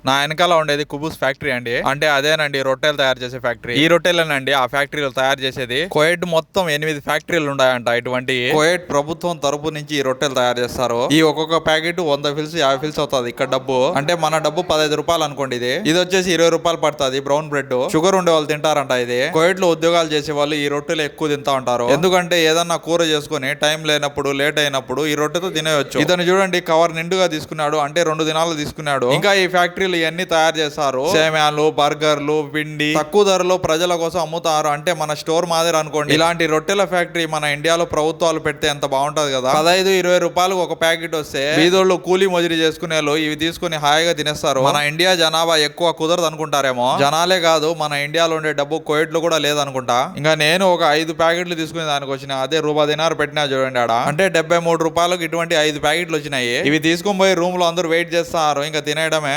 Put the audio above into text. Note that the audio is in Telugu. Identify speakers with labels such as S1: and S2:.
S1: నా వెనకాల ఉండేది కుబూస్ ఫ్యాక్టరీ అండి. అంటే అదేనండి రొట్టెలు తయారు చేసే ఫ్యాక్టరీ. ఈ రొట్టెలేనండి ఆ ఫ్యాక్టరీలు తయారు చేసేది. కోయట్ మొత్తం 8 ఫ్యాక్టరీలు ఉన్నాయంట. ఇటువంటి కోయట్ ప్రభుత్వం తరపు నుంచి ఈ రొట్టెలు తయారు చేస్తారు. ఈ ఒక్కొక్క ప్యాకెట్ 100 ఫిల్స్ 50 ఫిల్స్ అవుతుంది. ఇక్కడ డబ్బు అంటే మన డబ్బు 15 రూపాయలు అనుకోండి. ఇది వచ్చేసి 20 రూపాయలు పడుతుంది. బ్రౌన్ బ్రెడ్ షుగర్ ఉండే వాళ్ళు తింటారంట. ఇది కోయట్ లో ఉద్యోగాలు చేసే వాళ్ళు ఈ రొట్టెలు ఎక్కువ తింటా ఉంటారు. ఎందుకంటే ఏదన్నా కూర చేసుకుని టైం లేనప్పుడు లేట్ అయినప్పుడు ఈ రొట్టెతో తినేయొచ్చు. ఇతను చూడండి కవర్ నిండుగా తీసుకున్నాడు. అంటే 2 దినాలు తీసుకున్నాడు. ఇంకా ఈ ఫ్యాక్టరీలు ఇవన్నీ తయారు చేస్తారు. సేమ్యాలు, బర్గర్లు, పిండి తక్కువ ధరలో ప్రజల కోసం అమ్ముతారు. అంటే మన స్టోర్ మాదిరి అనుకోండి. ఇలాంటి రొట్టెల ఫ్యాక్టరీ మన ఇండియాలో ప్రభుత్వాలు పెడితే ఎంత బాగుంటది కదా. 15-20 రూపాయలకు ఒక ప్యాకెట్ వస్తే బీదోళ్ళు కూలీ మజూరీ చేసుకునే ఇవి తీసుకుని హాయిగా తినేస్తారు. మన ఇండియా జనాభా ఎక్కువ కుదరదు అనుకుంటారేమో. జనాలే కాదు మన ఇండియాలో ఉండే డబ్బు కోయట్ లో కూడా లేదనుకుంటా. ఇంకా నేను ఒక 5 ప్యాకెట్లు తీసుకునే దానికి వచ్చిన అదే రూపాయి దినారు పెట్టినా చూడండి ఆడ. అంటే 73 రూపాయలకు ఇటువంటి 5 ప్యాకెట్లు వచ్చినాయి. ఇవి తీసుకొని పోయి రూమ్ లో అందరూ వెయిట్ చేస్తారు. ఇంకా తినేయడమే.